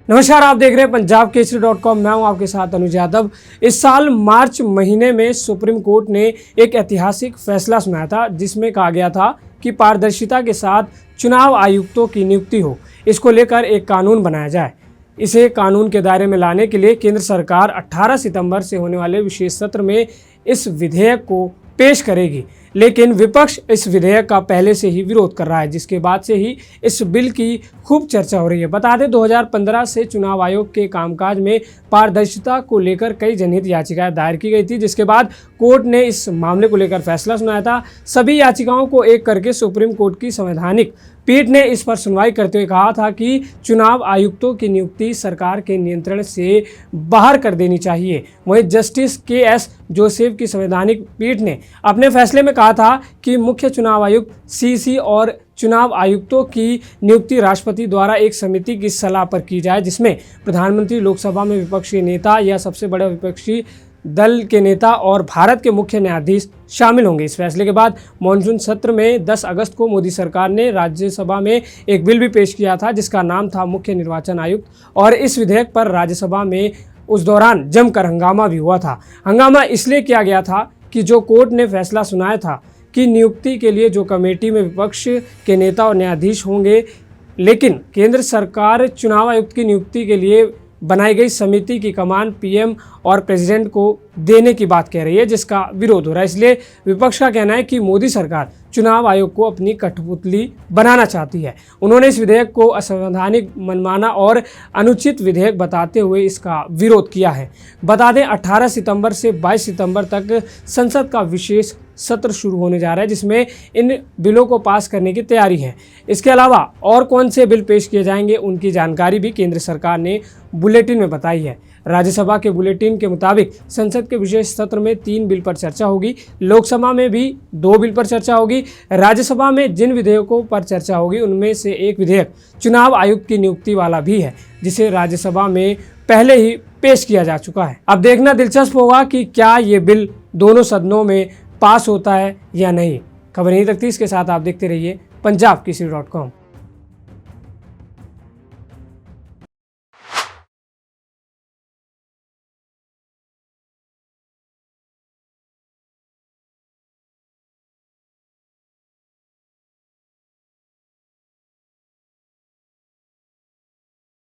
नमस्कार, आप देख रहे हैं पंजाब केसरी.com। मैं हूं आपके साथ अनुज यादव। इस साल मार्च महीने में सुप्रीम कोर्ट ने एक ऐतिहासिक फैसला सुनाया था, जिसमें कहा गया था कि पारदर्शिता के साथ चुनाव आयुक्तों की नियुक्ति हो। इसको लेकर एक कानून बनाया जाए। इसे कानून के दायरे में लाने के लिए केंद्र सरकार 18 सितंबर से होने वाले विशेष सत्र में इस विधेयक को पेश करेगी, लेकिन विपक्ष इस विधेयक का पहले से ही विरोध कर रहा है, जिसके बाद से ही इस बिल की खूब चर्चा हो रही है। बता दें, 2015 से चुनाव आयोग के कामकाज में पारदर्शिता को लेकर कई जनहित याचिकाएं दायर की गई थी, जिसके बाद कोर्ट ने इस मामले को लेकर फैसला सुनाया था। सभी याचिकाओं को एक करके सुप्रीम कोर्ट की संवैधानिक पीठ ने इस पर सुनवाई करते हुए कहा था कि चुनाव आयुक्तों की नियुक्ति सरकार के नियंत्रण से बाहर कर देनी चाहिए। वहीं जस्टिस के.एस. जोसेफ की संवैधानिक पीठ ने अपने फैसले में कहा था कि मुख्य चुनाव आयुक्त सीसी और चुनाव आयुक्तों की नियुक्ति राष्ट्रपति द्वारा एक समिति की सलाह पर की जाए, जिसमें प्रधानमंत्री, लोकसभा में विपक्षी नेता या सबसे बड़े विपक्षी दल के नेता और भारत के मुख्य न्यायाधीश शामिल होंगे। इस फैसले के बाद मॉनसून सत्र में 10 अगस्त को मोदी सरकार ने राज्यसभा में एक बिल भी पेश किया था, जिसका नाम था मुख्य निर्वाचन आयुक्त, और इस विधेयक पर राज्यसभा में उस दौरान जमकर हंगामा भी हुआ था। हंगामा इसलिए किया गया था कि जो कोर्ट ने फैसला सुनाया था कि नियुक्ति के लिए जो कमेटी में विपक्ष के नेता और न्यायाधीश होंगे, लेकिन केंद्र सरकार चुनाव आयुक्त की नियुक्ति के लिए बनाई गई समिति की कमान पीएम और प्रेसिडेंट को देने की बात कह रही है, जिसका विरोध हो रहा है। इसलिए विपक्ष का कहना है कि मोदी सरकार चुनाव आयोग को अपनी कठपुतली बनाना चाहती है। उन्होंने इस विधेयक को असंवैधानिक, मनमाना और अनुचित विधेयक बताते हुए इसका विरोध किया है। बता दें, 18 सितंबर से 22 सितंबर तक संसद का विशेष सत्र शुरू होने जा रहा है, जिसमें इन बिलों को पास करने की तैयारी है। इसके अलावा और कौन से बिल पेश किए जाएंगे, उनकी जानकारी भी केंद्र सरकार ने बुलेटिन में बताई है। राज्यसभा के बुलेटिन के मुताबिक संसद के विशेष सत्र में 3 बिल पर चर्चा होगी, लोकसभा में भी 2 बिल पर चर्चा होगी। राज्यसभा में जिन विधेयकों पर चर्चा होगी, उनमें से एक विधेयक चुनाव आयुक्त की नियुक्ति वाला भी है, जिसे राज्यसभा में पहले ही पेश किया जा चुका है। अब देखना दिलचस्प होगा कि क्या ये बिल दोनों सदनों में पास होता है या नहीं। खबर यहीं तक थी। इसके साथ आप देखते रहिए पंजाब केसरी.com।